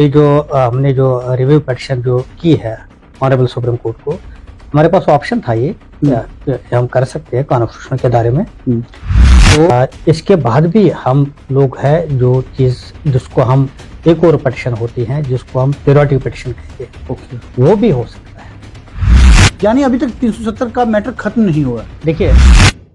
अभी जो हमने जो रिव्यू पिटीशन जो की है ऑनरेबल सुप्रीम कोर्ट को, हमारे पास ऑप्शन था ये हम कर सकते हैं कॉन्स्टिट्यूशन के दायरे में। तो इसके बाद भी हम लोग हैं जो चीज जिसको हम एक और पिटीशन होती है जिसको हम प्रियोरिटी पिटीशन कहते हैं, वो भी हो सकता है। यानी अभी तक 370 का मैटर खत्म नहीं हुआ। देखिए,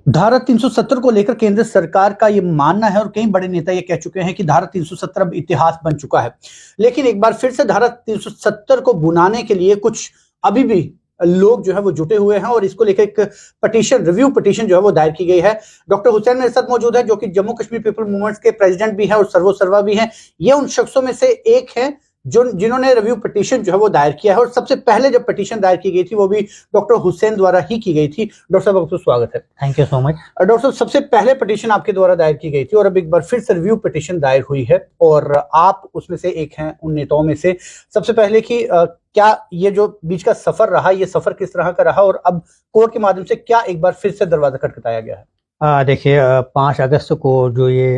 धारा 370 को लेकर केंद्र सरकार का ये मानना है और कई बड़े नेता ये कह चुके हैं कि धारा 370 अब इतिहास बन चुका है। लेकिन एक बार फिर से धारा 370 को बुनाने के लिए कुछ अभी भी लोग जो है वो जुटे हुए हैं और इसको लेकर एक पिटीशन, रिव्यू पिटीशन जो है वो दायर की गई है। डॉक्टर हुसैन मेरे साथ मौजूद है जो कि जम्मू कश्मीर पीपल मूवमेंट्स के प्रेसिडेंट भी है और सर्वा भी हैं। ये उन शख्सों में से एक हैं जिन्होंने रिव्यू पिटीशन जो है वो दायर किया है और सबसे पहले जब पिटीशन दायर की गई थी वो भी डॉक्टर हुसैन द्वारा ही की गई थी। डॉक्टर साहब, आपका स्वागत है। Thank you so much. Doctor साहब, सबसे पहले पिटीशन आपके द्वारा दायर की गई थी और अब एक बार फिर से रिव्यू पिटीशन दायर हुई है और आप उसमें से एक हैं उन नेताओं में से। सबसे पहले कि क्या ये जो बीच का सफर रहा, ये सफर किस तरह का रहा और अब कोर्ट के माध्यम से क्या एक बार फिर से दरवाजा खटखटाया गया है? देखिए, 5 अगस्त को जो ये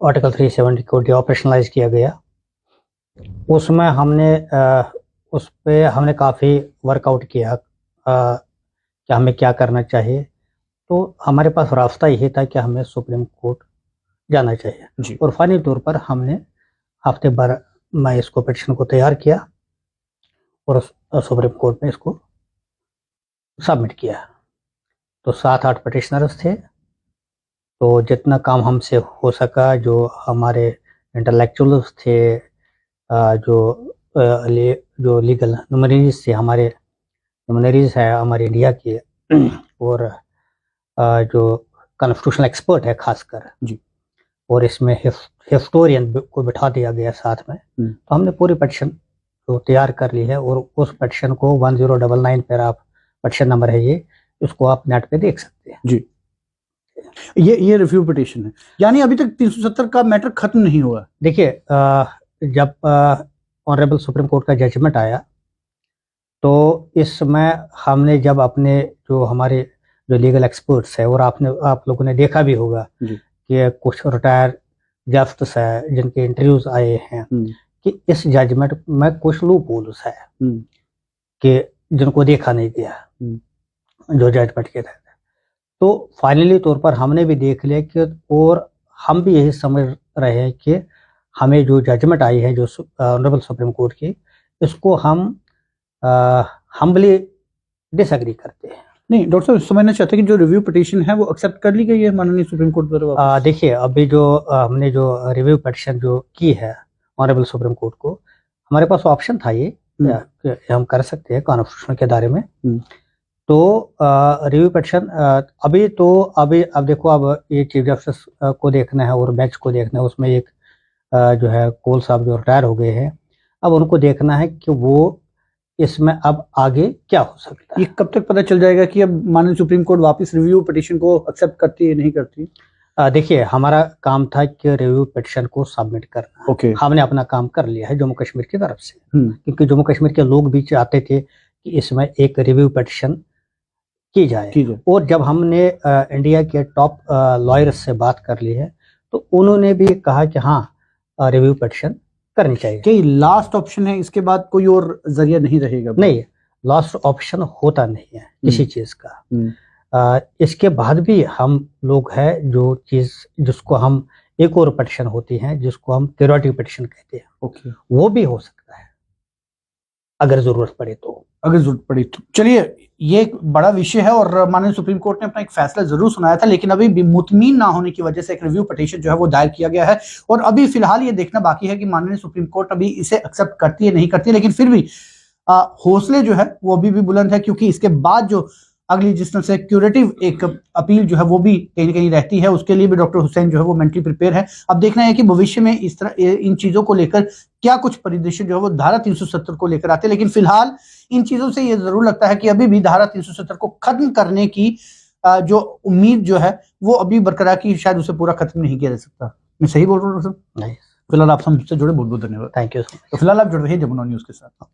आर्टिकल 370 को ऑपरेशनलाइज किया गया, उसमें हमने उस पे हमने काफ़ी वर्कआउट किया कि हमें क्या करना चाहिए। तो हमारे पास रास्ता यही था कि हमें सुप्रीम कोर्ट जाना चाहिए जी। और फाइनल तौर पर हमने हफ्ते भर में इसको पिटीशन को तैयार किया और सुप्रीम कोर्ट में इसको सबमिट किया। तो 7-8 पिटिशनर्स थे, तो जितना काम हमसे हो सका, जो हमारे इंटेलेक्चुअल्स थे, जो लीगल नुमरीज थे, हमारे नुमरीज है हमारे इंडिया के और जो कॉन्स्टिट्यूशनल एक्सपर्ट है खासकर जी, और इसमें हिस्टोरियन को बिठा दिया गया साथ में। तो हमने पूरी पिटीशन को तैयार कर ली है और उस पिटीशन को 1099 पर आप पिटीशन नंबर है ये, इसको आप नेट पे देख सकते हैं। जी, ये रिव्यू पिटीशन है, यानी अभी तक 370 का मैटर खत्म नहीं हुआ। देखिए, जब ऑनरेबल सुप्रीम कोर्ट का जजमेंट आया तो इसमें हमने जब अपने जो हमारे जो लीगल एक्सपर्ट्स है और आप लोगों ने देखा भी होगा कि कुछ रिटायर जस्टिस है जिनके इंटरव्यूज आए हैं कि इस जजमेंट में कुछ लूप होल्स है कि जिनको देखा नहीं गया जो जजमेंट के तहत। तो फाइनली तौर पर हमने भी देख लिया कि और हम भी यही समझ रहे हैं कि हमें जो जजमेंट आई है जो ऑनरेबल सुप्रीम कोर्ट की, इसको हम हम्बली डिसएग्री करते हैं। नहीं डॉक्टर साहब, समझना चाहते हैं कि जो रिव्यू पिटीशन है वो एक्सेप्ट कर ली गई है माननीय सुप्रीम कोर्ट द्वारा? देखिए, अभी जो हमने जो रिव्यू पिटीशन जो की है ऑनरेबल सुप्रीम कोर्ट को, हमारे पास ऑप्शन था ये हम कर सकते हैं कॉन्स्टिट्यूशन के दायरे में। तो रिव्यू पिटीशन अब देखो, अब ये चीफ जस्टिस को देखना है और बेंच को देखना है। उसमें एक जो है कोल साहब जो रिटायर हो गए हैं, अब उनको देखना है कि वो इसमें अब आगे क्या हो सकता है। ये कब तक पता चल जाएगा कि अब माननीय सुप्रीम कोर्ट वापस रिव्यू पिटीशन को एक्सेप्ट करती है नहीं करती? देखिए, हमारा काम था कि रिव्यू पिटीशन को सबमिट करना। हमने अपना काम कर लिया है जम्मू कश्मीर की तरफ से, क्योंकि जम्मू कश्मीर के लोग भी चाहते थे कि इसमें एक रिव्यू पिटीशन की जाए। और जब हमने इंडिया के टॉप लॉयर्स से बात कर ली है तो उन्होंने भी कहा कि हाँ, रिव्यू पिटीशन करनी चाहिए। क्या लास्ट ऑप्शन है, इसके बाद कोई और जरिया नहीं रहेगा? नहीं, लास्ट ऑप्शन होता नहीं है किसी चीज का। इसके बाद भी हम लोग हैं जो चीज जिसको हम एक और पिटीशन होती है जिसको हम प्रियोरिटी पिटीशन कहते हैं, वो भी हो सकता है अगर जरूरत पड़े तो। चलिए, ये एक बड़ा विषय है और माननीय सुप्रीम कोर्ट ने अपना एक फैसला जरूर सुनाया था, लेकिन अभी भी मुतमीन ना होने की वजह से एक रिव्यू पिटीशन जो है वो दायर किया गया है और अभी फिलहाल ये देखना बाकी है कि माननीय सुप्रीम कोर्ट अभी इसे एक्सेप्ट करती है नहीं करती है। लेकिन फिर भी हौसले जो है वो अभी भी बुलंद है, क्योंकि इसके बाद जो अगली जिस तरह से क्यूरेटिव एक अपील जो है वो भी कहीं ना कहीं रहती है, उसके लिए भी डॉक्टर हुसैन जो है वो मेंटली प्रिपेयर है। अब देखना है कि भविष्य में इस तरह इन चीजों को लेकर क्या कुछ परिदृश्य जो है वो धारा 370 को लेकर आते हैं। लेकिन फिलहाल इन चीजों से ये जरूर लगता है कि अभी भी धारा 370 को खत्म करने की जो उम्मीद जो है वो अभी बरकरार की, शायद उसे पूरा खत्म नहीं किया जा सकता। मैं सही बोल रहा हूँ? नहीं। फिलहाल आप हमसे जुड़े बहुत बहुत धन्यवाद। Thank you. तो फिलहाल आप जुड़ रहे हैं जमुना न्यूज के साथ।